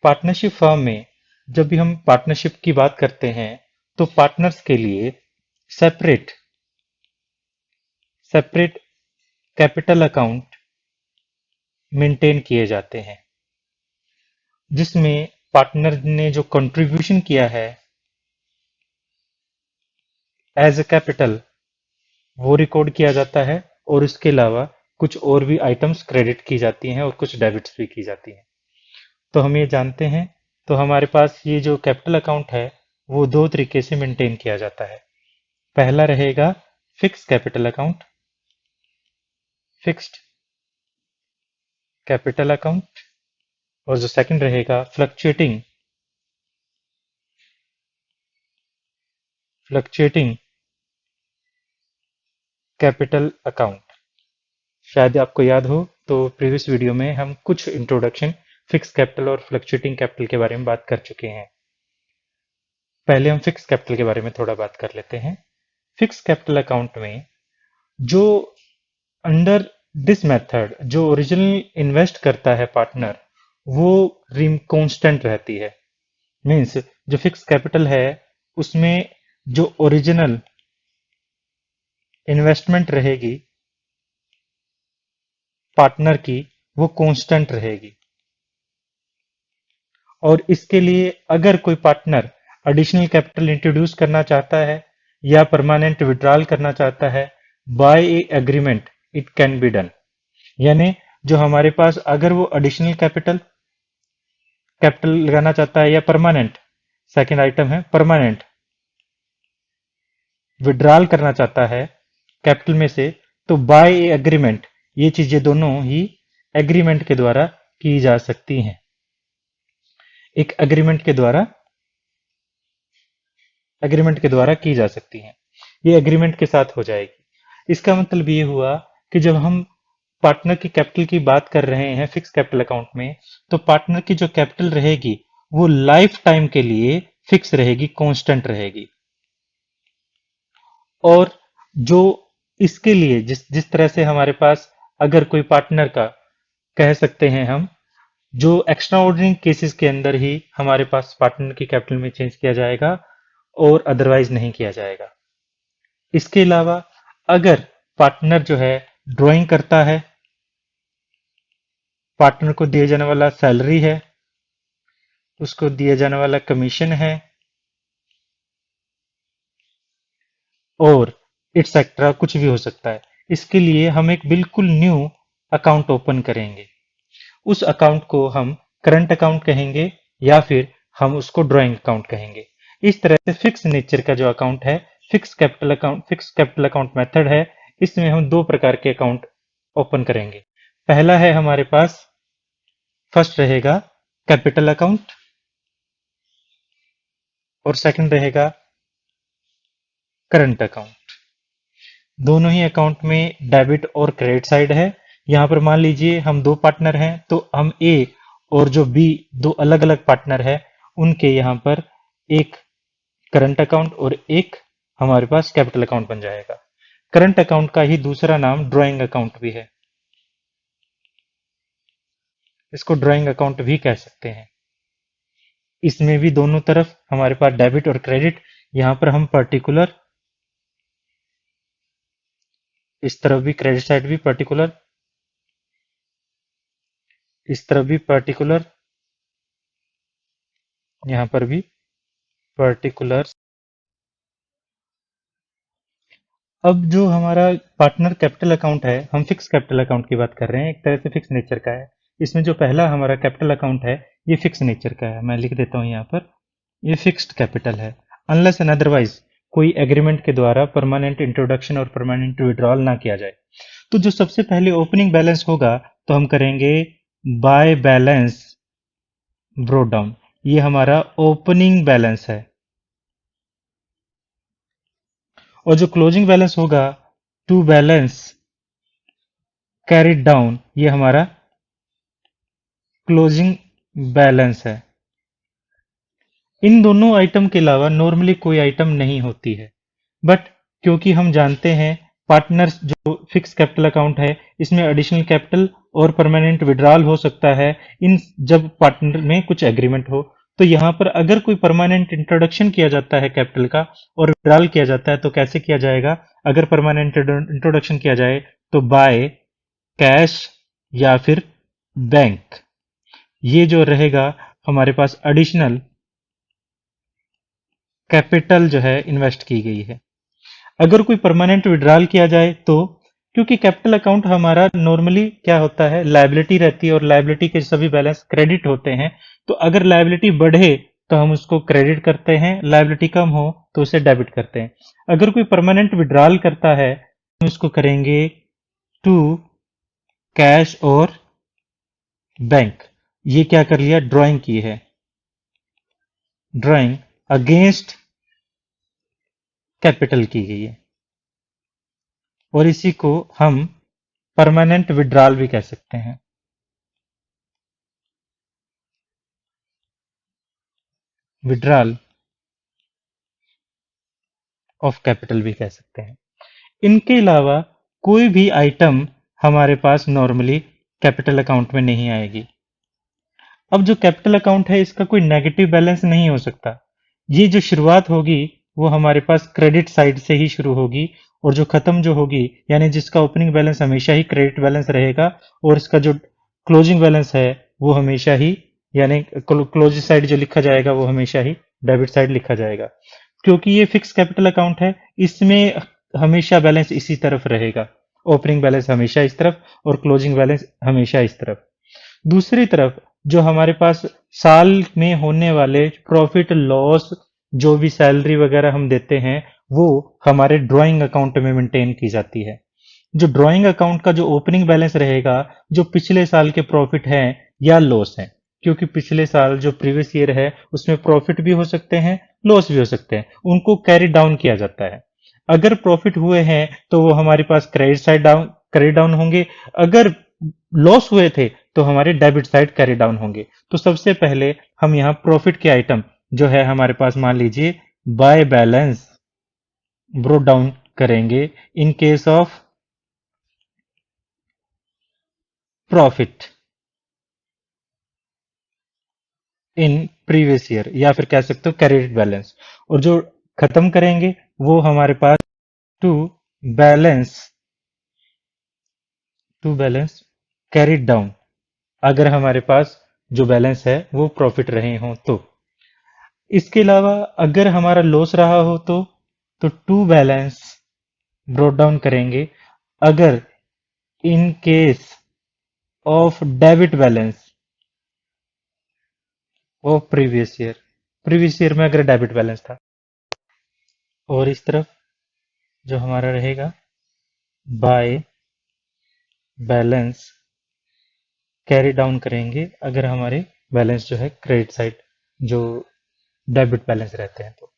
Partnership firm में जब भी हम पार्टनरशिप की बात करते हैं तो पार्टनर्स के लिए separate separate capital account maintain किए जाते हैं, जिसमें पार्टनर ने जो कंट्रीब्यूशन किया है एज ए कैपिटल वो रिकॉर्ड किया जाता है, और इसके अलावा कुछ और भी आइटम्स क्रेडिट की जाती हैं और कुछ डेबिट्स भी की जाती हैं। तो हम ये जानते हैं। तो हमारे पास ये जो कैपिटल अकाउंट है वो दो तरीके से मेंटेन किया जाता है। पहला रहेगा fix capital account, fixed capital account, और जो सेकंड रहेगा फ्लक्चुएटिंग कैपिटल अकाउंट। शायद आपको याद हो तो प्रीवियस वीडियो में हम कुछ इंट्रोडक्शन फिक्स कैपिटल और फ्लक्चुएटिंग कैपिटल के बारे में बात कर चुके हैं। पहले हम फिक्स कैपिटल के बारे में थोड़ा बात कर लेते हैं। फिक्स कैपिटल अकाउंट में जो अंडर दिस मेथड जो ओरिजिनल इन्वेस्ट करता है पार्टनर, वो रिम कांस्टेंट रहती है। मींस जो फिक्स कैपिटल है उसमें जो ओरिजिनल इन्वेस्टमेंट रहेगी पार्टनर की वो कांस्टेंट रहेगी। और इसके लिए अगर कोई पार्टनर एडिशनल कैपिटल इंट्रोड्यूस करना चाहता है या परमानेंट विड्रॉल करना चाहता है, by a agreement it can be done. यानी जो हमारे पास अगर वो एडिशनल कैपिटल कैपिटल लगाना चाहता है या परमानेंट, सेकंड आइटम है परमानेंट विड्रॉल करना चाहता है कैपिटल में से, तो बाय ए एग्रीमेंट ये चीजें दोनों ही एग्रीमेंट के द्वारा की जा सकती हैं। एक एग्रीमेंट के द्वारा की जा सकती हैं। ये एग्रीमेंट के साथ हो जाएगी। इसका मतलब ये हुआ कि जब हम पार्टनर की कैपिटल की बात कर रहे हैं फिक्स कैपिटल अकाउंट में, तो पार्टनर की जो कैपिटल रहेगी वो लाइफ टाइम के लिए फिक्स रहेगी, कांस्टेंट रहेगी। और जो इसके लिए जिस जिस तरह से हमारे पास अगर कोई पार्टनर का कह सकते हैं हम, जो एक्स्ट्रा ऑर्डिनरी केसेस के अंदर ही हमारे पास पार्टनर की कैपिटल में चेंज किया जाएगा और अदरवाइज नहीं किया जाएगा। इसके अलावा अगर पार्टनर जो है ड्राइंग करता है, पार्टनर को दिए जाने वाला सैलरी है, उसको दिया जाने वाला कमीशन है, और इट्सेट्रा कुछ भी हो सकता है। इसके लिए हम एक बिल्कुल न्यू अकाउंट ओपन करेंगे। उस अकाउंट को हम करंट अकाउंट कहेंगे या फिर हम उसको ड्राइंग अकाउंट कहेंगे। इस तरह से फिक्स नेचर का जो अकाउंट है, फिक्स कैपिटल अकाउंट मेथड है, इसमें हम दो प्रकार के अकाउंट ओपन करेंगे। पहला है हमारे पास फर्स्ट रहेगा कैपिटल अकाउंट और सेकंड रहेगा करंट अकाउंट। दोनों ही अकाउंट में डेबिट और क्रेडिट साइड है। यहां पर मान लीजिए हम दो पार्टनर हैं, तो हम ए और जो बी दो अलग अलग पार्टनर है, उनके यहां पर एक करंट अकाउंट और एक हमारे पास कैपिटल अकाउंट बन जाएगा। करंट अकाउंट का ही दूसरा नाम ड्राइंग अकाउंट भी है, इसको ड्राइंग अकाउंट भी कह सकते हैं। इसमें भी दोनों तरफ हमारे पास डेबिट और क्रेडिट, यहां पर हम पर्टिकुलर इस तरफ भी क्रेडिट साइड भी पर्टिकुलर, इस तरफ भी पर्टिकुलर, यहां पर भी पर्टिकुलर। अब जो हमारा पार्टनर कैपिटल अकाउंट है, हम फिक्स कैपिटल अकाउंट की बात कर रहे हैं, एक तरह से फिक्स नेचर का है। इसमें जो पहला हमारा कैपिटल अकाउंट है ये फिक्स नेचर का है, मैं लिख देता हूं यहां पर, ये फिक्स्ड कैपिटल है। अनलेस एंड अदरवाइज कोई एग्रीमेंट के द्वारा परमानेंट इंट्रोडक्शन और परमानेंट विड्रॉल ना किया जाए। तो जो सबसे पहले ओपनिंग बैलेंस होगा तो हम करेंगे बाय बैलेंस ब्रोट डाउन, ये हमारा ओपनिंग बैलेंस है। और जो क्लोजिंग बैलेंस होगा टू बैलेंस कैरिड डाउन, ये हमारा क्लोजिंग बैलेंस है। इन दोनों आइटम के अलावा नॉर्मली कोई आइटम नहीं होती है, बट क्योंकि हम जानते हैं पार्टनर्स जो फिक्स कैपिटल अकाउंट है इसमें एडिशनल कैपिटल और परमानेंट विड्रॉल हो सकता है इन जब पार्टनर में कुछ एग्रीमेंट हो। तो यहाँ पर अगर कोई परमानेंट इंट्रोडक्शन किया जाता है कैपिटल का और विड्रॉल किया जाता है तो कैसे किया जाएगा? अगर परमानेंट इंट्रोडक्शन किया जाए तो बाय कैश या फिर बैंक, ये जो रहेगा हमारे पास एडिशनल कैपिटल जो है इन्वेस्ट की गई है। अगर कोई परमानेंट विड्रॉल किया जाए तो, क्योंकि कैपिटल अकाउंट हमारा नॉर्मली क्या होता है, लायबिलिटी रहती है और लायबिलिटी के सभी बैलेंस क्रेडिट होते हैं। तो अगर लायबिलिटी बढ़े तो हम उसको क्रेडिट करते हैं, लायबिलिटी कम हो तो उसे डेबिट करते हैं। अगर कोई परमानेंट विड्रॉल करता है हम इसको करेंगे टू कैश और बैंक। ये क्या कर लिया, ड्राइंग की है, ड्राइंग अगेंस्ट कैपिटल की गई है और इसी को हम परमानेंट विड्रॉल भी कह सकते हैं। विड्रॉल ऑफ कैपिटल भी कह सकते हैं। इनके अलावा कोई भी आइटम हमारे पास नॉर्मली कैपिटल अकाउंट में नहीं आएगी। अब जो कैपिटल अकाउंट है इसका कोई नेगेटिव बैलेंस नहीं हो सकता। ये जो शुरुआत होगी वो हमारे पास क्रेडिट साइड से ही शुरू होगी और जो खत्म जो होगी, यानी जिसका ओपनिंग बैलेंस हमेशा ही क्रेडिट बैलेंस रहेगा और इसका जो क्लोजिंग बैलेंस है वो हमेशा ही, यानी क्लोज साइड जो लिखा जाएगा वो हमेशा ही डेबिट साइड लिखा जाएगा। क्योंकि ये फिक्स कैपिटल अकाउंट है, इसमें हमेशा बैलेंस इसी तरफ रहेगा, ओपनिंग बैलेंस हमेशा इस तरफ और क्लोजिंग बैलेंस हमेशा इस तरफ। दूसरी तरफ जो हमारे पास साल में होने वाले प्रॉफिट लॉस, जो भी सैलरी वगैरह हम देते हैं वो हमारे ड्राइंग अकाउंट में मेंटेन की जाती है। जो ड्राइंग अकाउंट का जो ओपनिंग बैलेंस रहेगा, जो पिछले साल के प्रॉफिट हैं या लॉस हैं, क्योंकि पिछले साल जो प्रीवियस ईयर है उसमें प्रॉफिट भी हो सकते हैं, लॉस भी हो सकते हैं, उनको कैरी डाउन किया जाता है। अगर प्रॉफिट हुए हैं तो वो हमारे पास credit side down carry down होंगे, अगर लॉस हुए थे तो हमारे डेबिट साइड कैरी डाउन होंगे। तो सबसे पहले हम यहाँ प्रॉफिट के आइटम जो है हमारे पास, मान लीजिए बाय बैलेंस ब्रोट डाउन करेंगे इन case of profit in previous year, या फिर कह सकते हो क्रेडिट बैलेंस। और जो खत्म करेंगे वो हमारे पास टू बैलेंस कैरिड डाउन, अगर हमारे पास जो बैलेंस है वो प्रॉफिट रहे हों तो। इसके अलावा अगर हमारा लॉस रहा हो तो टू बैलेंस ब्रोट डाउन करेंगे अगर इन case of debit balance of previous year में अगर डेबिट बैलेंस था। और इस तरफ जो हमारा रहेगा बाय बैलेंस कैरी डाउन करेंगे अगर हमारे बैलेंस जो है क्रेडिट साइड जो डेबिट बैलेंस रहते हैं तो।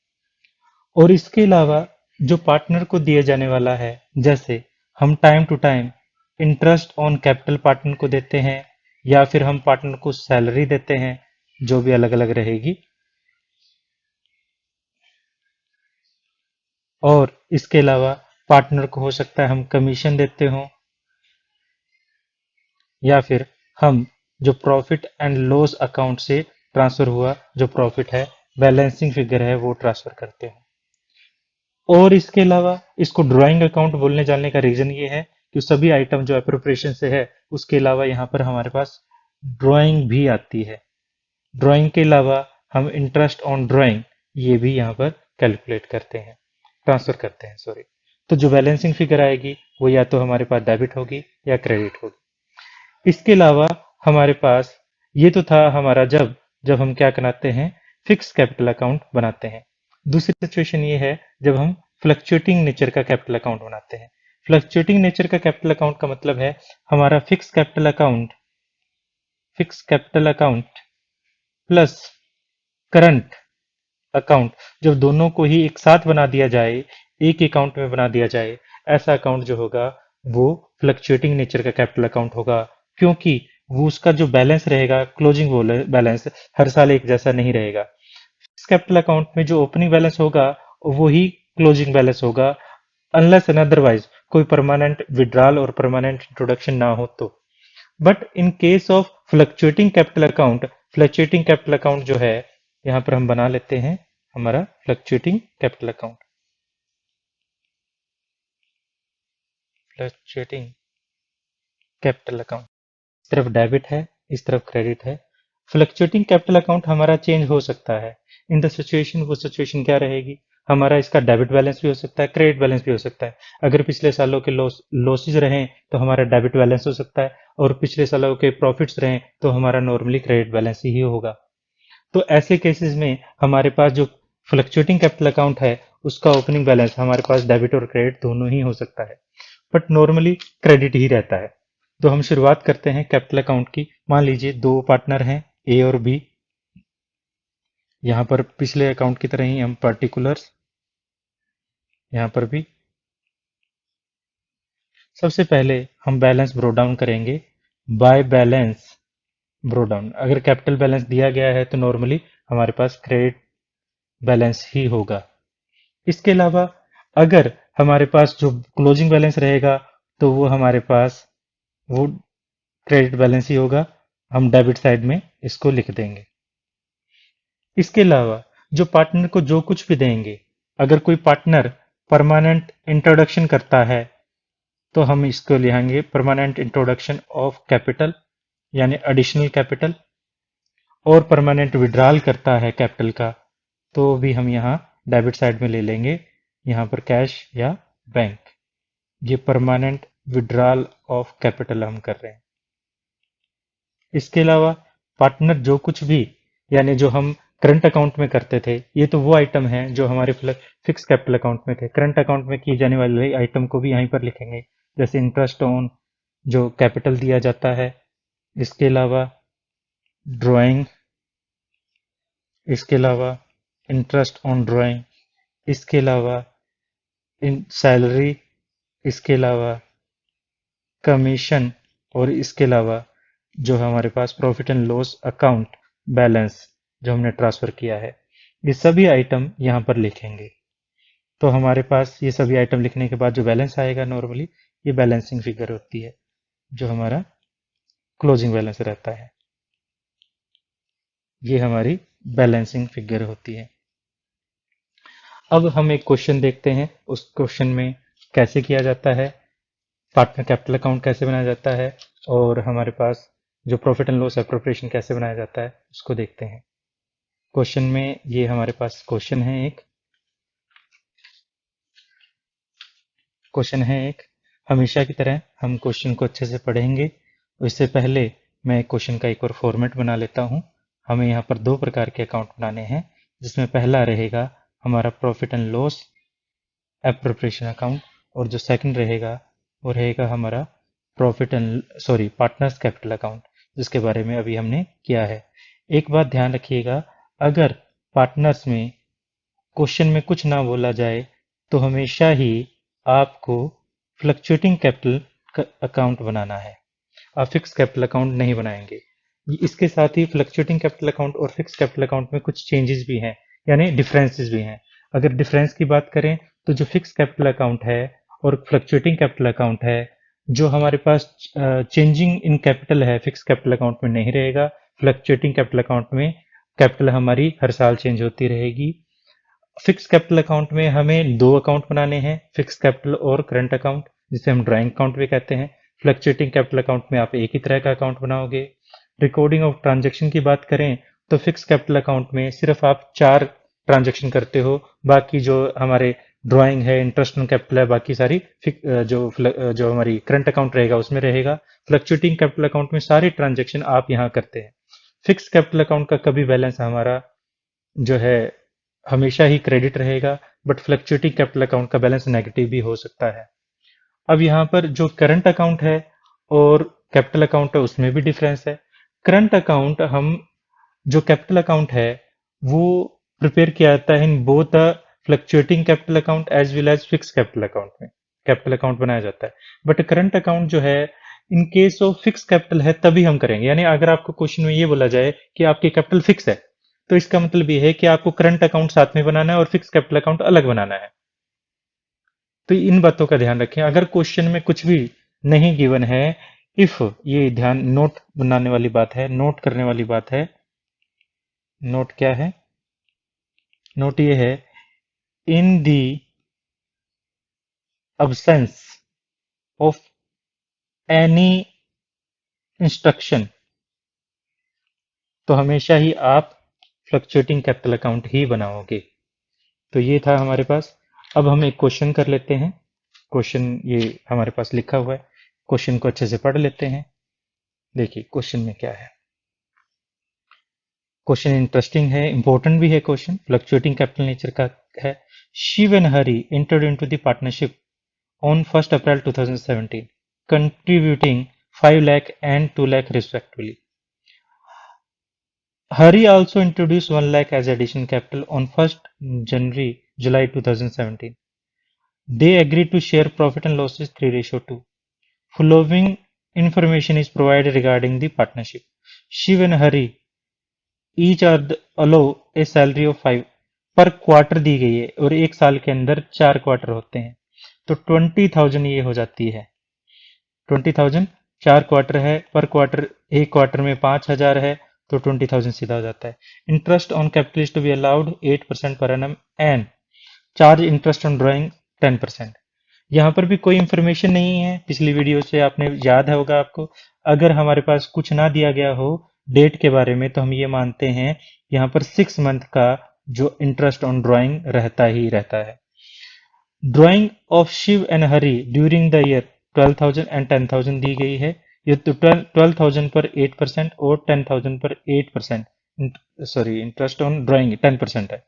और इसके अलावा जो पार्टनर को दिया जाने वाला है, जैसे हम time to time interest on capital partner को देते हैं या फिर हम पार्टनर को सैलरी देते हैं, जो भी अलग अलग रहेगी। और इसके अलावा पार्टनर को हो सकता है हम कमीशन देते हों या फिर हम जो प्रॉफिट एंड लॉस अकाउंट से ट्रांसफर हुआ जो प्रॉफिट है, बैलेंसिंग फिगर है, वो ट्रांसफर करते हैं। और इसके अलावा इसको ड्राइंग अकाउंट बोलने जाने का रीजन ये है कि सभी आइटम जो अप्रोप्रिएशन से है उसके अलावा यहाँ पर हमारे पास ड्राइंग भी आती है। ड्राइंग के अलावा हम इंटरेस्ट ऑन ड्राइंग ये भी यहाँ पर कैलकुलेट करते हैं, ट्रांसफर करते हैं, सॉरी। तो जो बैलेंसिंग फिगर आएगी वो या तो हमारे पास डेबिट होगी या क्रेडिट होगी। इसके अलावा हमारे पास ये तो था हमारा जब जब हम क्या बनाते हैं, फिक्स कैपिटल अकाउंट बनाते हैं। दूसरी सिचुएशन ये है जब हम फ्लक्चुएटिंग नेचर का कैपिटल अकाउंट बनाते हैं। फ्लक्चुएटिंग नेचर का कैपिटल अकाउंट का मतलब है हमारा fix capital account plus current account, जब दोनों को ही एक साथ बना दिया जाए, एक अकाउंट में बना दिया जाए, ऐसा अकाउंट जो होगा वो फ्लक्चुएटिंग नेचर का कैपिटल अकाउंट होगा। क्योंकि वो उसका जो बैलेंस रहेगा, क्लोजिंग बैलेंस हर साल एक जैसा नहीं रहेगा। फिक्स कैपिटल अकाउंट में जो ओपनिंग बैलेंस होगा वो ही क्लोजिंग बैलेंस होगा, अनलेस एंड अदरवाइज कोई परमानेंट विड्रॉल और परमानेंट इंट्रोडक्शन ना हो तो। But in case of fluctuating capital account जो है, यहाँ पर हम बना लेते हैं हमारा fluctuating capital account. Fluctuating capital account, इस तरफ डेबिट है, इस तरफ क्रेडिट है। फ्लक्चुएटिंग कैपिटल अकाउंट हमारा चेंज हो सकता है। इन द सिचुएशन, वो सिचुएशन क्या रहेगी, हमारा इसका डेबिट बैलेंस भी हो सकता है, क्रेडिट बैलेंस भी हो सकता है। अगर पिछले सालों के लॉसेज रहें तो हमारा डेबिट बैलेंस हो सकता है, और पिछले सालों के प्रॉफिट्स रहें तो हमारा नॉर्मली क्रेडिट बैलेंस ही होगा। तो ऐसे केसेस में हमारे पास जो फ्लक्चुएटिंग कैपिटल अकाउंट है, उसका ओपनिंग बैलेंस हमारे पास डेबिट और क्रेडिट दोनों ही हो सकता है, बट नॉर्मली क्रेडिट ही रहता है। तो हम शुरुआत करते हैं कैपिटल अकाउंट की। मान लीजिए दो पार्टनर हैं, ए और बी। यहाँ पर पिछले अकाउंट की तरह ही हम पर्टिकुलर्स, यहाँ पर भी सबसे पहले हम बैलेंस ब्रो डाउन करेंगे बाय बैलेंस ब्रो डाउन। अगर कैपिटल बैलेंस दिया गया है तो नॉर्मली हमारे पास क्रेडिट बैलेंस ही होगा। इसके अलावा अगर हमारे पास जो क्लोजिंग बैलेंस रहेगा तो वो हमारे पास वो क्रेडिट बैलेंस ही होगा, हम डेबिट साइड में इसको लिख देंगे। इसके अलावा जो पार्टनर को जो कुछ भी देंगे, अगर कोई पार्टनर परमानेंट इंट्रोडक्शन करता है तो हम इसको लिखेंगे परमानेंट इंट्रोडक्शन ऑफ कैपिटल, यानी एडिशनल कैपिटल। और परमानेंट विड्रॉल करता है कैपिटल का तो भी हम यहाँ डेबिट साइड में ले लेंगे, यहाँ पर कैश या बैंक। ये परमानेंट विड्रॉल ऑफ कैपिटल हम कर रहे हैं। इसके अलावा पार्टनर जो कुछ भी, यानी जो हम करंट अकाउंट में करते थे, ये तो वो आइटम है जो हमारे फिक्स कैपिटल अकाउंट में थे। करंट अकाउंट में किए जाने वाले आइटम को भी यहीं पर लिखेंगे, जैसे इंटरेस्ट ऑन जो कैपिटल दिया जाता है, इसके अलावा ड्राइंग, इसके अलावा इंटरेस्ट ऑन ड्राइंग, इसके अलावा इन सैलरी, इसके अलावा कमीशन, और इसके अलावा जो हमारे पास profit and loss account balance जो हमने ट्रांसफर किया है, ये सभी आइटम यहाँ पर लिखेंगे। तो हमारे पास ये सभी आइटम लिखने के बाद जो बैलेंस आएगा, नॉर्मली ये बैलेंसिंग फिगर होती है, जो हमारा क्लोजिंग बैलेंस रहता है। ये हमारी बैलेंसिंग फिगर होती है। अब हम एक क्वेश्चन देखते हैं, उस क्वेश्चन में कैसे किया जाता है, पार्टनर कैपिटल अकाउंट कैसे बनाया जाता है, और हमारे पास जो प्रॉफिट एंड लॉस एप्रोप्रिएशन कैसे बनाया जाता है, उसको देखते हैं। क्वेश्चन में ये हमारे पास क्वेश्चन है एक। हमेशा की तरह हम क्वेश्चन को अच्छे से पढ़ेंगे। उससे पहले मैं क्वेश्चन का एक और फॉर्मेट बना लेता हूं। हमें यहाँ पर दो प्रकार के अकाउंट बनाने हैं, जिसमें पहला रहेगा हमारा profit and loss appropriation account, और जो सेकंड रहेगा वो रहेगा हमारा पार्टनर्स कैपिटल अकाउंट, जिसके बारे में अभी हमने किया है। एक बात ध्यान रखिएगा, अगर पार्टनर्स में क्वेश्चन में कुछ ना बोला जाए तो हमेशा ही आपको फ्लक्चुएटिंग कैपिटल अकाउंट बनाना है, आप फिक्स कैपिटल अकाउंट नहीं बनाएंगे। इसके साथ ही फ्लक्चुएटिंग कैपिटल अकाउंट और फिक्स कैपिटल अकाउंट में कुछ चेंजेस भी हैं, यानी डिफरेंसेस भी हैं। अगर डिफरेंस की बात करें तो जो फिक्स कैपिटल अकाउंट है और फ्लक्चुएटिंग कैपिटल अकाउंट है, जो हमारे पास चेंजिंग इन कैपिटल है, फिक्स कैपिटल अकाउंट में नहीं रहेगा। फ्लक्चुएटिंग कैपिटल अकाउंट में कैपिटल हमारी हर साल चेंज होती रहेगी। फिक्स कैपिटल अकाउंट में हमें दो अकाउंट बनाने हैं, फिक्स कैपिटल और करंट अकाउंट, जिसे हम ड्राइंग अकाउंट भी कहते हैं। फ्लक्चुएटिंग कैपिटल अकाउंट में आप एक ही तरह का अकाउंट बनाओगे। रिकॉर्डिंग ऑफ ट्रांजैक्शन की बात करें तो फिक्स कैपिटल अकाउंट में सिर्फ आप 4 ट्रांजैक्शन करते हो, बाकी जो हमारे ड्राइंग है, इंटरेस्ट ऑन कैपिटल है, बाकी सारी जो हमारी करंट अकाउंट रहेगा उसमें रहेगा। फ्लक्चुएटिंग कैपिटल अकाउंट में सारी ट्रांजैक्शन आप यहाँ करते हैं। फिक्स कैपिटल अकाउंट का कभी बैलेंस हमारा जो है हमेशा ही क्रेडिट रहेगा, बट फ्लक्चुएटिंग कैपिटल अकाउंट का बैलेंस नेगेटिव भी हो सकता है। अब यहाँ पर जो करंट अकाउंट है और कैपिटल अकाउंट है, उसमें भी डिफरेंस है। करंट अकाउंट हम जो कैपिटल अकाउंट है वो प्रिपेयर किया जाता है in both the fluctuating capital account as well as fix capital account में कैपिटल अकाउंट बनाया जाता है। बट करंट अकाउंट जो है, in case of fix capital है तभी हम करेंगे। यानी अगर आपको क्वेश्चन में ये बोला जाए कि आपकी कैपिटल फिक्स है, तो इसका मतलब ये है कि आपको करंट अकाउंट साथ में बनाना है और फिक्स कैपिटल अकाउंट अलग बनाना है। तो इन बातों का ध्यान रखें। अगर क्वेश्चन में कुछ भी नहीं गिवन है इफ, ये ध्यान नोट बनाने वाली बात है, नोट करने वाली बात है। नोट क्या है? नोट ये है, इन दी absence of एनी इंस्ट्रक्शन, तो हमेशा ही आप फ्लक्चुएटिंग कैपिटल अकाउंट ही बनाओगे। तो ये था हमारे पास। अब हम एक क्वेश्चन कर लेते हैं। क्वेश्चन ये हमारे पास लिखा हुआ है, क्वेश्चन को अच्छे से पढ़ लेते हैं। देखिए क्वेश्चन में क्या है। क्वेश्चन इंटरेस्टिंग है, इंपॉर्टेंट भी है क्वेश्चन, फ्लक्चुएटिंग कैपिटल नेचर का है। Shiv and Hari entered into the partnership on 1st April 2017, contributing 5 lakh and 2 lakh respectively. Hari also introduced 1 lakh as additional capital on 1st July 2017. They agreed to share profit and losses 3:2. Following information is provided regarding the partnership. Shiv and Hari each are allow a salary of 5 पर quarter दी गई है और एक साल के अंदर 4 quarter होते हैं, तो 20,000 ये हो जाती है। 20,000 4 क्वार्टर है, पर क्वार्टर एक क्वार्टर में 5,000 है, तो 20,000 सीधा हो जाता है। Interest on capital is to be allowed 8% पर annum and charge interest on drawing 10%। यहाँ पर भी कोई इंफॉर्मेशन नहीं है, पिछली वीडियो से आपने याद है होगा आपको। अगर हमारे पास कुछ ना दिया गया हो डेट के बारे में, तो हम ये मानते हैं यहाँ पर 6 मंथ का जो इंटरेस्ट ऑन ड्राइंग रहता ही रहता है। Drawing of Shiv and Hari during the year 12,000 and 10,000 दी गई है। ये तो 12,000 पर 8% और 10,000 पर 8%, सॉरी इंटरेस्ट ऑन ड्राइंग 10% है।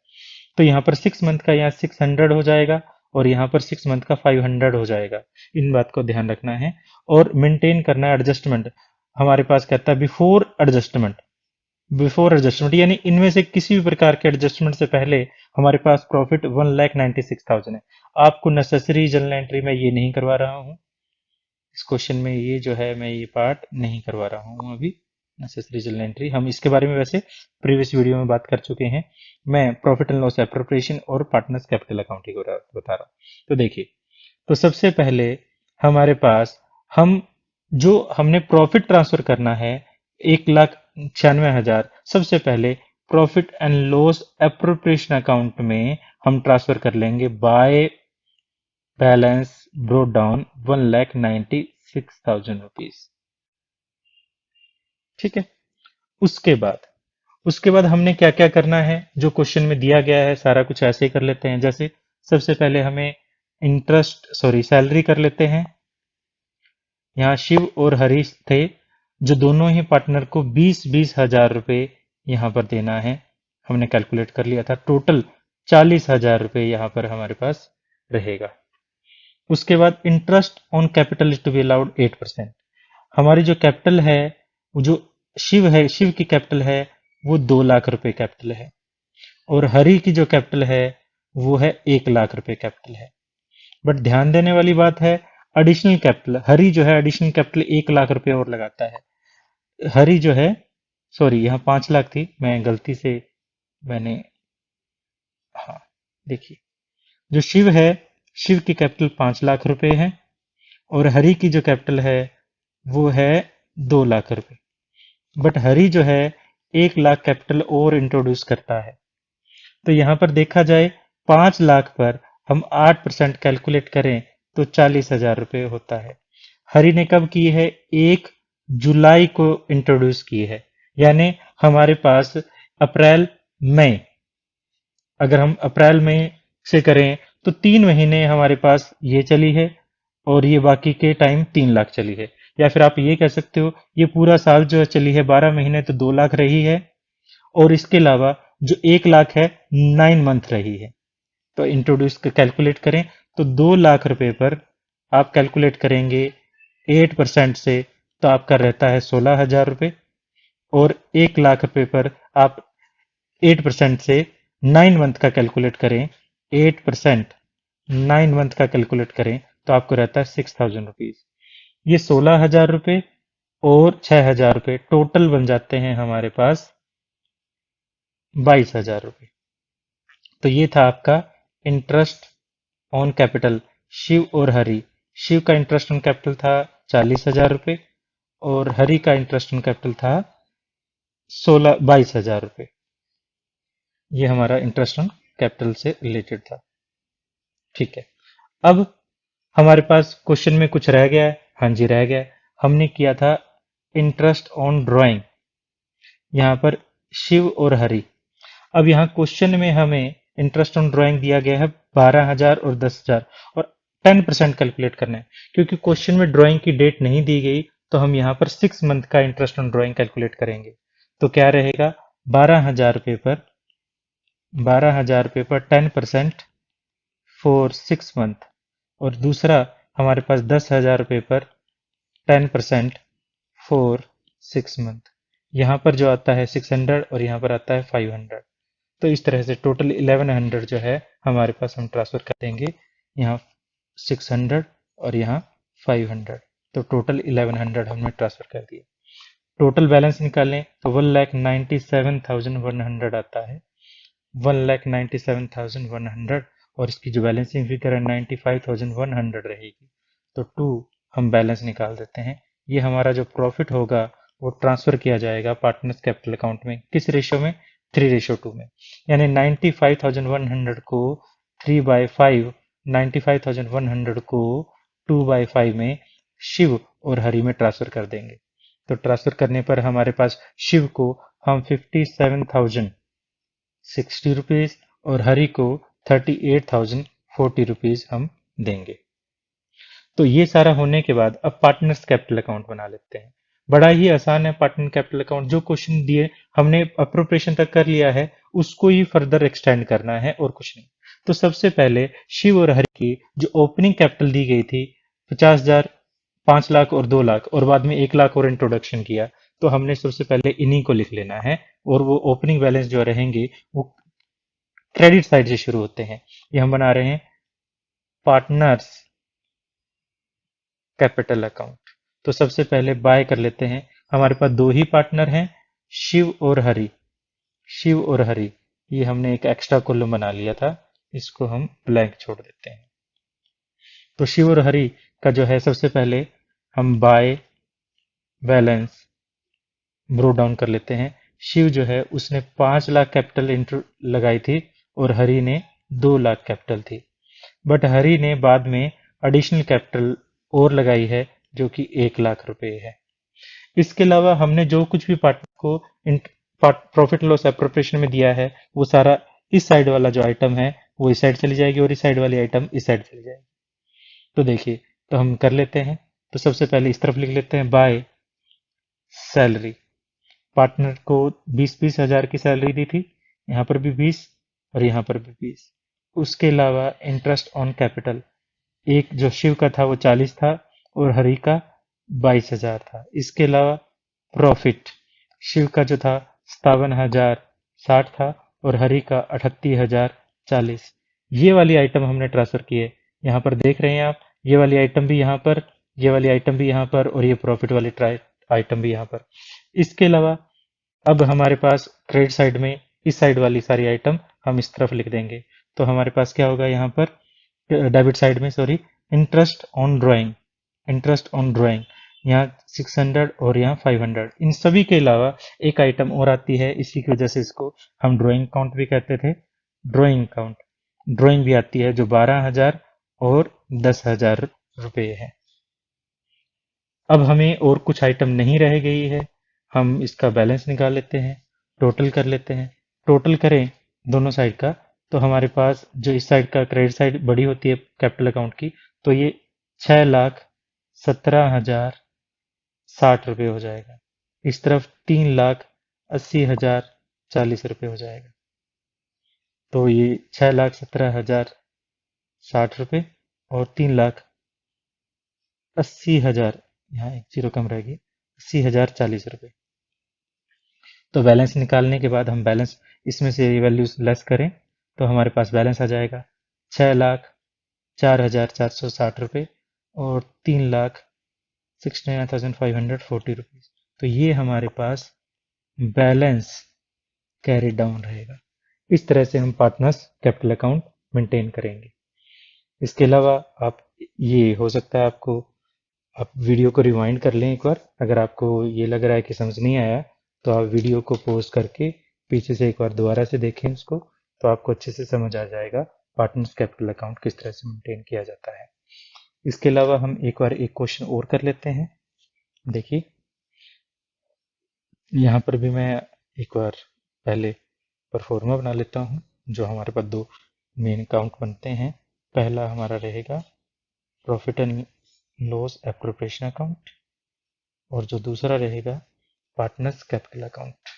तो यहाँ पर 6 मंथ का यहाँ 600 हो जाएगा और यहाँ पर 6 मंथ का 500 हो जाएगा। इन बात को ध्यान रखना है और मेंटेन करना है। एडजस्टमेंट हमारे पास कहता है बिफोर एडजस्टमेंट, यानी इनमें से किसी भी प्रकार के एडजस्टमेंट से पहले हमारे पास प्रॉफिट 1,96,000 है। आपको नेसेसरी जर्नल एंट्री में ये नहीं करवा रहा हूँ इस क्वेश्चन में, ये जो है मैं ये पार्ट नहीं करवा रहा हूँ अभी, नेसेसरी जर्नल एंट्री। हम इसके बारे में वैसे प्रीवियस वीडियो में बात कर चुके हैं। मैं प्रॉफिट एंड लॉस एप्रोप्रिएशन और पार्टनर्स कैपिटल अकाउंटिंग बता रहा हूँ। तो देखिए, तो सबसे पहले हमारे पास हम जो हमने प्रॉफिट ट्रांसफर करना है 1,96,000, सबसे पहले profit and loss appropriation account में हम ट्रांसफर कर लेंगे by balance brought down 1,96,000 rupees. ठीक है। उसके बाद हमने क्या क्या करना है, जो क्वेश्चन में दिया गया है सारा कुछ ऐसे ही कर लेते हैं। जैसे सबसे पहले हमें सैलरी कर लेते हैं। यहाँ शिव और हरीश थे, जो दोनों ही पार्टनर को 20-20 हजार रुपए यहाँ पर देना है। हमने कैलकुलेट कर लिया था, टोटल 40,000 रुपए यहाँ पर हमारे पास रहेगा। उसके बाद interest on capital is to be allowed 8%। हमारी जो कैपिटल है, वो जो शिव की कैपिटल है वो 2 लाख रुपए कैपिटल है, और हरि की जो कैपिटल है वो है 1 लाख रुपए कैपिटल है। बट ध्यान देने वाली बात है, एडिशनल कैपिटल हरि जो है एडिशनल कैपिटल 1 लाख रुपए और लगाता है। हरि जो है, सॉरी यहाँ 5 लाख थी, मैं गलती से मैंने, हाँ देखिए, जो शिव की कैपिटल 5 लाख रुपए है और हरि की जो कैपिटल है वो है 2 लाख रुपए। बट हरि जो है 1 लाख कैपिटल और इंट्रोड्यूस करता है। तो यहां पर देखा जाए 5 लाख पर हम 8% कैलकुलेट करें तो 40,000 रुपए होता है। हरि ने कब की है? 1 जुलाई को इंट्रोड्यूस की है, यानी हमारे पास अप्रैल मई, अगर हम अप्रैल मई से करें तो 3 महीने हमारे पास ये चली है और ये बाकी के टाइम 3 लाख चली है। या फिर आप ये कह सकते हो ये पूरा साल जो चली है 12 महीने तो 2 लाख रही है, और इसके अलावा जो 1 लाख है 9 मंथ रही है। तो इंट्रोड्यूस कैलकुलेट करें तो 2 लाख रुपए पर आप कैलकुलेट करेंगे 8% से, तो आपका रहता है 16,000 रुपए, और 1 लाख रुपए पर आप 8% से 9 मंथ का कैलकुलेट करें, 8% 9 मंथ का कैलकुलेट करें तो आपको रहता है 6,000 रुपीज। ये 16,000 रुपए और 6,000 रुपए टोटल बन जाते हैं हमारे पास 22,000 रुपए। तो ये था आपका इंटरेस्ट ऑन कैपिटल शिव और हरि। शिव का इंटरेस्ट ऑन कैपिटल था 40,000 रुपए और हरी का इंटरेस्ट ऑन कैपिटल था 22,000 रुपये। ये हमारा इंटरेस्ट ऑन कैपिटल से रिलेटेड था। ठीक है, अब हमारे पास क्वेश्चन में कुछ रह गया है। हाँ जी, रह गया है। हमने किया था इंटरेस्ट ऑन ड्राइंग, यहाँ पर शिव और हरि। अब यहाँ क्वेश्चन में हमें इंटरेस्ट ऑन ड्राइंग दिया गया है 12,000 और 10,000 और 10% कैलकुलेट करना है। क्योंकि क्वेश्चन में ड्राइंग की डेट नहीं दी गई तो हम यहाँ पर 6 मंथ का इंटरेस्ट ऑन ड्राइंग कैलकुलेट करेंगे। तो क्या रहेगा, 12,000 रुपये पर 10% फॉर 6 मंथ, और दूसरा हमारे पास 10,000 रुपये पर 10% फॉर 6 मंथ। यहाँ पर जो आता है 600 और यहाँ पर आता है 500। तो इस तरह से टोटल 1100 जो है हमारे पास हम ट्रांसफर कर देंगे, यहाँ 600 और यहाँ 500। तो टोटल 1100 हमने ट्रांसफर कर दिया। टोटल बैलेंस निकालें तो 1,97,100 आता है, 1,97,100, और इसकी जो बैलेंसिंग फिगर है 95,100 रहेगी। तो 2 हम बैलेंस निकाल देते हैं। ये हमारा जो प्रॉफिट होगा वो ट्रांसफर किया जाएगा पार्टनर्स कैपिटल अकाउंट में। किस रेशो में, 3:2 में। यानी 95,100 को 3/5, 95,100 को 2/5 में शिव और हरि में ट्रांसफर कर देंगे। तो ट्रांसफर करने पर हमारे पास शिव को हम 57,060 रुपीज और हरि को 38,040 रुपीज हम देंगे। तो ये सारा होने के बाद अब पार्टनर्स कैपिटल अकाउंट बना लेते हैं। बड़ा ही आसान है पार्टनर कैपिटल अकाउंट। जो क्वेश्चन दिए हमने अप्रोप्रिएशन तक कर लिया है, उसको ही फर्दर एक्सटेंड करना है और कुछ नहीं। तो सबसे पहले शिव और हरि की जो ओपनिंग कैपिटल दी गई थी 50,000, 5 लाख और 2 लाख, और बाद में 1 लाख और इंट्रोडक्शन किया, तो हमने सबसे पहले इन्हीं को लिख लेना है। और वो ओपनिंग बैलेंस जो रहेंगे वो क्रेडिट साइड से शुरू होते हैं। ये हम बना रहे हैं पार्टनर्स कैपिटल अकाउंट। तो सबसे पहले बाय कर लेते हैं। हमारे पास 2 ही पार्टनर हैं, शिव और हरि। शिव और हरि, ये हमने एक एक्स्ट्रा कॉलम बना लिया था, इसको हम ब्लैंक छोड़ देते हैं। तो शिव और हरि का जो है सबसे पहले हम बाय बैलेंस ब्रो डाउन कर लेते हैं। शिव जो है उसने 5 लाख कैपिटल लगाई थी और हरि ने 2 लाख कैपिटल थी। बट हरि ने बाद में एडिशनल कैपिटल और लगाई है जो कि 1 लाख रुपए है। इसके अलावा हमने जो कुछ भी पार्टनर को प्रॉफिट लॉस एप्रोप्रिएशन में दिया है वो सारा इस साइड वाला जो आइटम है वो इस साइड चली जाएगी और इस साइड वाली आइटम इस साइड चली जाएगी। तो देखिए, तो हम कर लेते हैं। तो सबसे पहले इस तरफ लिख लेते हैं बाय सैलरी। पार्टनर को 20-20 हजार की सैलरी दी थी, यहाँ पर भी 20 और यहाँ पर भी 20। उसके अलावा इंटरेस्ट ऑन कैपिटल, एक जो शिव का था वो 40 था और हरि का 22,000 था। इसके अलावा प्रॉफिट, शिव का जो था 57,060 था और हरि का 38,040। ये वाली आइटम हमने ट्रांसफर की है। यहाँ पर देख रहे हैं आप, ये वाली आइटम भी यहाँ पर, ये वाली आइटम भी यहाँ पर, और ये प्रॉफिट वाली आइटम भी यहाँ पर। इसके अलावा अब हमारे पास क्रेडिट साइड में इस साइड वाली सारी आइटम हम इस तरफ लिख देंगे। तो हमारे पास क्या होगा यहाँ पर, डेबिट साइड में, sorry, interest on drawing, interest on drawing यहाँ 600 और यहाँ 500। इन सभी के अलावा एक आइटम और आती है, इसी की वजह से इसको हम ड्राइंग अकाउंट भी कहते थे, ड्राइंग अकाउंट। ड्राइंग भी आती है जो 12,000 और 10,000 रुपये है। अब हमें और कुछ आइटम नहीं रह गई है, हम इसका बैलेंस निकाल लेते हैं, टोटल कर लेते हैं। टोटल करें दोनों साइड का तो हमारे पास जो इस साइड का क्रेडिट साइड बड़ी होती है कैपिटल अकाउंट की, तो ये 6,17,060 रुपये हो जाएगा। इस तरफ 3,80,040 रुपये हो जाएगा। तो ये 6,17,060 रुपये और 3,80,000, यहाँ एक जीरो कम रहेगी, 80,040 रुपये। तो बैलेंस निकालने के बाद हम बैलेंस इसमें से ये वैल्यूज लेस करें तो हमारे पास बैलेंस आ जाएगा 6,04,460 रुपये और 3,69,540 रुपीज। तो ये हमारे पास बैलेंस कैरी डाउन रहेगा। इस तरह से हम पार्टनर्स कैपिटल अकाउंट मेंटेन करेंगे। इसके अलावा आप, ये हो सकता है आपको आप वीडियो को रिवाइंड कर लें एक बार। अगर आपको ये लग रहा है कि समझ नहीं आया तो आप वीडियो को पॉज करके पीछे से एक बार दोबारा से देखें उसको, तो आपको अच्छे से समझ आ जाएगा पार्टनर्स कैपिटल अकाउंट किस तरह से मेंटेन किया जाता है। इसके अलावा हम एक बार एक क्वेश्चन और कर लेते हैं। देखिए यहाँ पर भी मैं एक बार पहले परफॉर्मा बना लेता हूँ। जो हमारे पास दो मेन अकाउंट बनते हैं, पहला हमारा रहेगा profit and loss appropriation account और जो दूसरा रहेगा पार्टनर्स कैपिटल अकाउंट।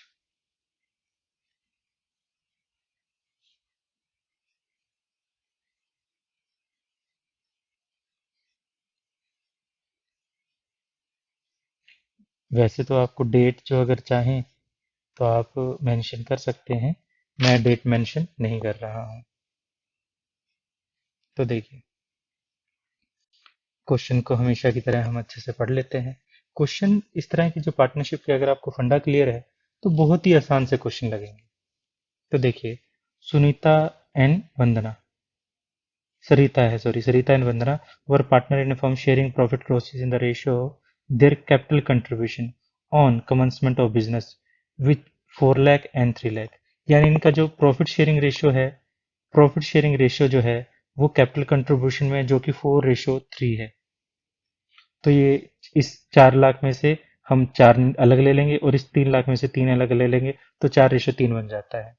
वैसे तो आपको डेट जो अगर चाहें तो आप मेंशन कर सकते हैं, मैं डेट मेंशन नहीं कर रहा हूं। तो देखिए क्वेश्चन को हमेशा की तरह हम अच्छे से पढ़ लेते हैं। क्वेश्चन इस तरह की जो पार्टनरशिप के, अगर आपको फंडा क्लियर है तो बहुत ही आसान से क्वेश्चन लगेंगे। तो देखिए सुनीता एंड वंदना, सरिता है sorry, Sarita and Vandana were partner in firm sharing profit losses in the ratio their capital contribution on commencement of business with 4 lakh and 3 lakh. यानी इनका जो प्रॉफिट शेयरिंग रेशियो है, प्रॉफिट शेयरिंग रेशियो जो है वो कैपिटल कंट्रीब्यूशन में जो कि 4:3 है। तो ये इस 4 लाख में से हम 4 अलग ले लेंगे और इस 3 लाख में से 3 अलग ले लेंगे, तो 4:3 बन जाता है।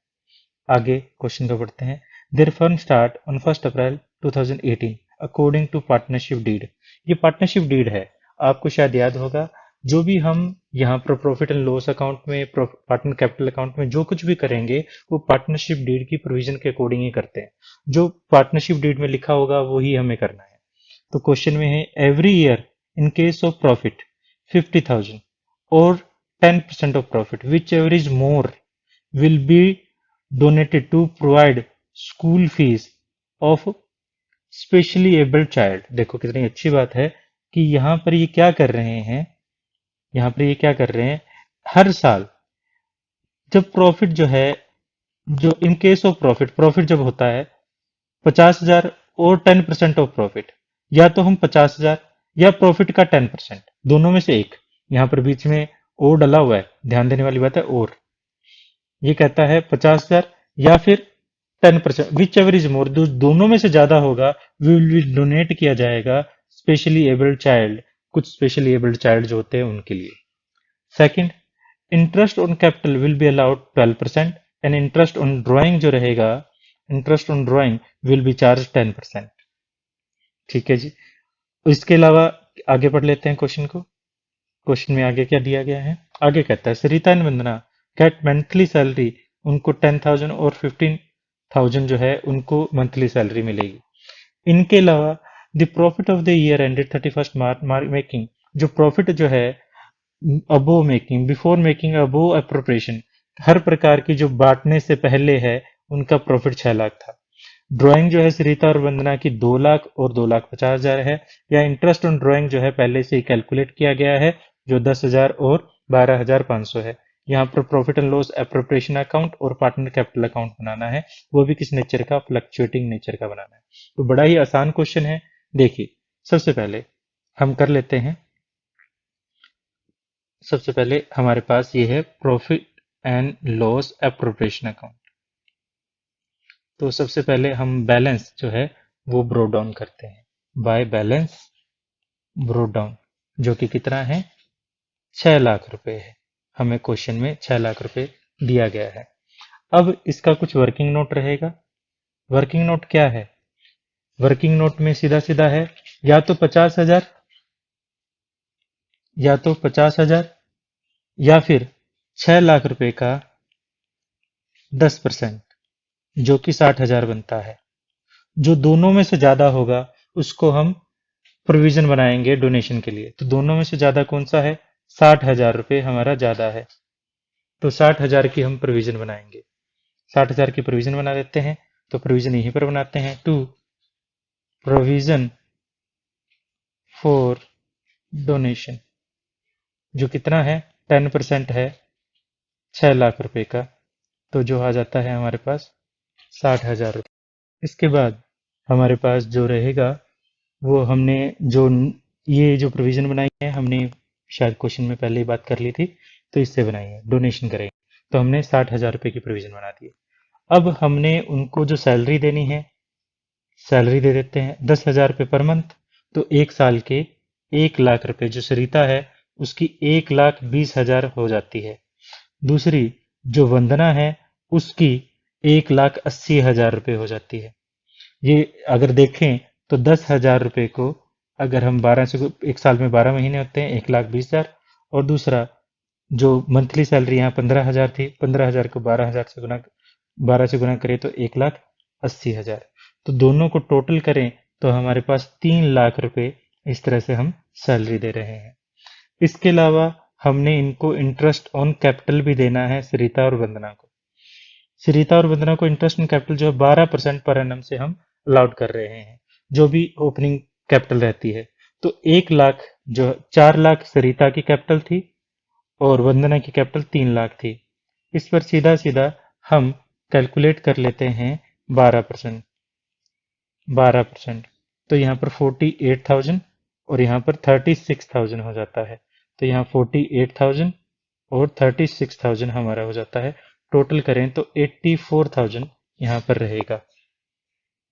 आगे क्वेश्चन को पढ़ते हैं। There firm start on 1 April 2018 according to partnership deed. ये पार्टनरशिप डीड है। आपको शायद याद होगा जो भी हम यहाँ पर प्रॉफिट एंड लॉस अकाउंट में, पार्टनर कैपिटल अकाउंट में जो कुछ भी करेंगे वो पार्टनरशिप डीड की प्रोविजन के अकॉर्डिंग ही करते हैं। जो पार्टनरशिप डीड में लिखा होगा वो ही हमें करना है। तो क्वेश्चन में है every year in case of profit 50,000 और 10% of profit which ever is more will be donated to provide school fees of specially able child। देखो कितनी अच्छी बात है कि यहाँ पर ये क्या कर रहे हैं, यहाँ पर ये क्या कर रहे हैं, हर साल जब प्रॉफिट जो है, जो इन केस ऑफ प्रॉफिट, प्रॉफिट जब होता है 50,000 और 10% ऑफ प्रॉफिट, या तो हम 50,000 या प्रॉफिट का 10%, दोनों में से एक। यहाँ पर बीच में और डला हुआ है, ध्यान देने वाली बात है। और ये कहता है 50,000 या फिर 10%, विच एवर इज मोर, दोनों में से ज्यादा होगा विल डोनेट किया जाएगा स्पेशली एबल्ड चाइल्ड, कुछ स्पेशली एबल्ड चाइल्ड जो होते हैं उनके लिए। Second, interest on capital will be allowed 12% and interest on drawing जो रहेगा, interest on drawing will be charge 10%। ठीक है जी। इसके अलावा आगे पढ़ लेते हैं क्वेश्चन को। क्वेश्चन में आगे क्या दिया गया है, आगे कहता है Sarita and Vandana get monthly salary, उनको 10,000 और 15,000 जो है उनको मंथली सैलरी मिलेगी। इनके अलावा the profit of the year ended 31 March making, जो प्रॉफिट जो है अबो मेकिंग, बिफोर मेकिंग अबो अप्रोप्रिएशन, हर प्रकार की जो बांटने से पहले है उनका प्रॉफिट 6 लाख था। ड्राइंग जो है सरिता और वंदना की 2 लाख और 2,50,000 है, या इंटरेस्ट ऑन ड्राइंग जो है पहले से ही कैलकुलेट किया गया है जो 10,000 और 12,500 है। यहाँ पर profit and loss appropriation account और पार्टनर कैपिटल अकाउंट बनाना है, वो भी किस नेचर का, फ्लक्चुएटिंग नेचर का बनाना है। तो बड़ा ही आसान क्वेश्चन है। देखिए सबसे पहले हम कर लेते हैं, सबसे पहले हमारे पास ये है profit and loss appropriation account. तो सबसे पहले हम बैलेंस जो है वो ब्रो डाउन करते हैं बाय बैलेंस ब्रो डाउन, जो कि कितना है, 6 लाख रुपए है। हमें क्वेश्चन में 6 लाख रुपए दिया गया है। अब इसका कुछ वर्किंग नोट रहेगा। वर्किंग नोट क्या है, वर्किंग नोट में सीधा सीधा है या तो 50,000, या तो 50,000 या फिर 6 लाख रुपए का 10% जो कि 60,000 बनता है। जो दोनों में से ज्यादा होगा उसको हम प्रोविजन बनाएंगे डोनेशन के लिए। तो दोनों में से ज्यादा कौन सा है, 60,000 रुपये हमारा ज्यादा है, तो 60,000 की हम प्रोविजन बनाएंगे। 60,000 की प्रोविजन बना देते हैं। तो प्रोविजन यहीं पर बनाते हैं, टू प्रोविजन फॉर डोनेशन, जो कितना है, 10% है 6 लाख रुपए का, तो जो आ जाता है हमारे पास 60,000 रुपये। इसके बाद हमारे पास जो रहेगा वो हमने जो ये जो प्रोविजन बनाई है हमने शायद क्वेश्चन में पहले ही बात कर ली थी, तो इससे बनाई है, डोनेशन करेंगे तो हमने 60,000 रुपए की प्रोविजन बना दी है। अब हमने उनको जो सैलरी देनी है, सैलरी दे देते हैं 10,000 रुपये पर मंथ। तो एक साल के 1 लाख रुपए जो सरिता है उसकी 1,20,000 हो जाती है। दूसरी जो वंदना है उसकी 1,80,000 रुपये हो जाती है। ये अगर देखें तो 10,000 रुपये को अगर हम 12 से, एक साल में 12 महीने होते हैं, 1,20,000। और दूसरा जो मंथली सैलरी यहाँ 15,000 थी, 15,000 को 12 से गुना करें तो 1,80,000। तो दोनों को टोटल करें तो हमारे पास 3 लाख रुपए इस तरह से हम सैलरी दे रहे हैं। इसके अलावा हमने इनको इंटरेस्ट ऑन कैपिटल भी देना है, सरिता और वंदना को। सरिता और वंदना को इंटरेस्ट ऑन कैपिटल जो है 12% पर एनम से हम अलाउड कर रहे हैं, जो भी ओपनिंग कैपिटल रहती है। तो 1 लाख, जो 4 लाख सरिता की कैपिटल थी और वंदना की कैपिटल 3 लाख थी। इस पर सीधा सीधा हम कैलकुलेट कर लेते हैं 12%। 12%, तो यहाँ पर 48,000 और यहाँ पर 36,000 हो जाता है। तो यहाँ 48,000 और 36,000 हमारा हो जाता है। टोटल करें तो 84,000 यहाँ पर रहेगा।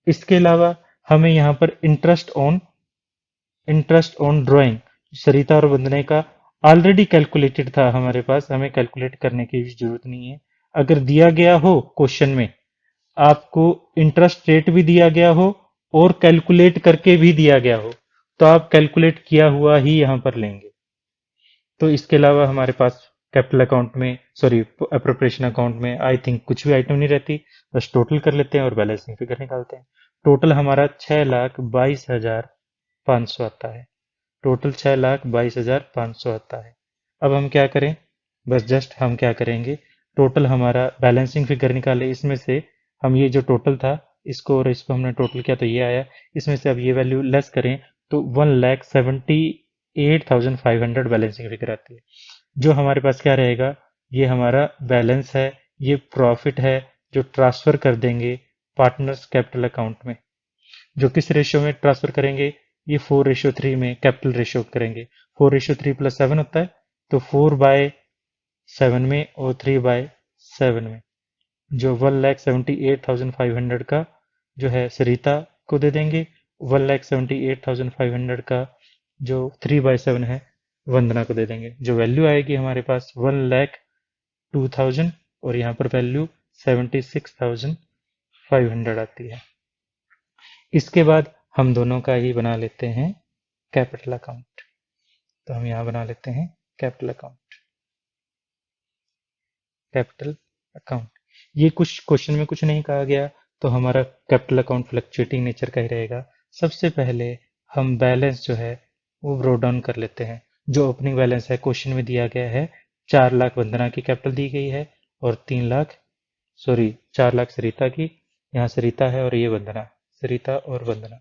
इसके अलावा हमें यहाँ पर इंटरेस्ट ऑन ड्राइंग सरिता और वंदना का ऑलरेडी कैलकुलेटेड था हमारे पास, हमें कैलकुलेट करने की भी जरूरत नहीं है। अगर दिया गया हो क्वेश्चन में, आपको इंटरेस्ट रेट भी दिया गया हो और कैलकुलेट करके भी दिया गया हो, तो आप कैलकुलेट किया हुआ ही यहाँ पर लेंगे। तो इसके अलावा हमारे पास कैपिटल अकाउंट में, सॉरी, अप्रोप्रिएशन अकाउंट में आई थिंक कुछ भी आइटम नहीं रहती। बस टोटल कर लेते हैं और बैलेंसिंग फिगर निकालते हैं। टोटल हमारा 6,22,500 आता है। टोटल 6,22,500 आता है। अब हम क्या करें, बस जस्ट हम क्या करेंगे, टोटल हमारा बैलेंसिंग फिगर निकाले। इसमें से हम ये जो टोटल था इसको और इसको हमने टोटल किया तो ये आया। इसमें से अब ये वैल्यू लेस करें तो 1,78,500 बैलेंसिंग फिगर आती है। जो हमारे पास क्या रहेगा, ये हमारा बैलेंस है, ये प्रॉफिट है जो ट्रांसफर कर देंगे पार्टनर्स कैपिटल अकाउंट में। जो किस रेशियो में ट्रांसफर करेंगे, ये 4:3 में कैपिटल रेशियो करेंगे। 4:3 + 7 होता है, तो 4/7 में और 3/7 में जो 1,78,500 का जो है सरिता को दे देंगे। 1,78,500 का जो 3/7 है वंदना को दे देंगे। जो वैल्यू आएगी हमारे पास 1,02,000 और यहाँ पर वैल्यू 76,500 आती है। इसके बाद हम दोनों का ही बना लेते हैं कैपिटल अकाउंट। तो हम यहाँ बना लेते हैं कैपिटल अकाउंट। कैपिटल अकाउंट, ये कुछ क्वेश्चन में कुछ नहीं कहा गया, तो हमारा कैपिटल अकाउंट फ्लक्चुएटिंग नेचर का ही रहेगा। सबसे पहले हम बैलेंस जो है वो ब्रो डाउन कर लेते हैं। जो ओपनिंग बैलेंस है क्वेश्चन में दिया गया है, 4 लाख वंदना की कैपिटल दी गई है और 3 लाख, सॉरी 4 लाख सरिता की। यहाँ सरिता है और ये वंदना, सरिता और वंदना।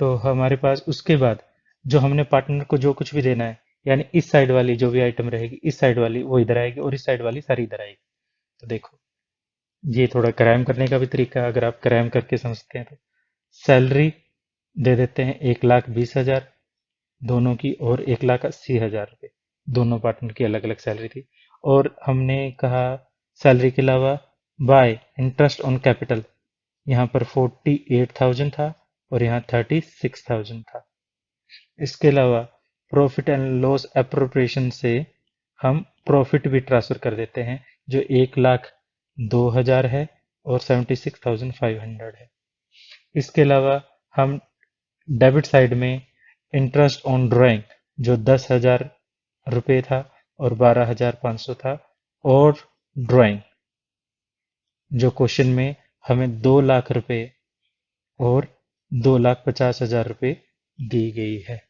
तो हमारे पास उसके बाद जो हमने पार्टनर को जो कुछ भी देना है, यानी इस साइड वाली जो भी आइटम रहेगी, इस साइड वाली वो इधर आएगी और इस साइड वाली सारी इधर आएगी। तो देखो, ये थोड़ा क्रैम करने का भी तरीका है, अगर आप क्रैम करके समझते हैं तो। सैलरी दे देते हैं 1,20,000 दोनों की और 1,80,000 रुपये दोनों पार्टनर की अलग अलग सैलरी थी। और हमने कहा सैलरी के अलावा बाय इंटरेस्ट ऑन कैपिटल, यहाँ पर 48,000 था और यहाँ 36,000 था। इसके अलावा प्रॉफिट एंड लॉस अप्रोप्रिएशन से हम प्रॉफिट भी ट्रांसफर कर देते हैं, जो 1,02,000 है और 76,500 है। इसके अलावा हम डेबिट साइड में इंटरेस्ट ऑन ड्राइंग जो 10,000 रुपये था और 12,500 था, और ड्राइंग जो क्वेश्चन में हमें 2 लाख रुपए और 2,50,000 रुपये दी गई है।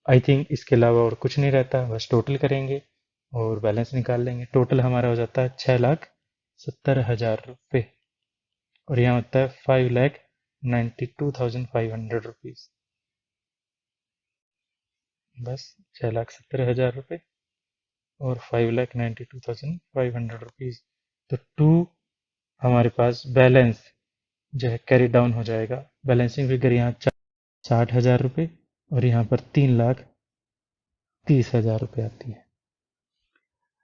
आई थिंक इसके अलावा और कुछ नहीं रहता, बस टोटल करेंगे और बैलेंस निकाल लेंगे। टोटल हमारा हो जाता है 6,70,000 रुपये और यहाँ होता है 5,92,500 रुपीज। बस 6,70,000 रुपये और 5,92,500 रुपीज। तो टू हमारे पास बैलेंस जो है कैरी डाउन हो जाएगा। बैलेंसिंग फिगर यहाँ 60,000 रुपये और यहाँ पर 3,30,000 रुपये आती है।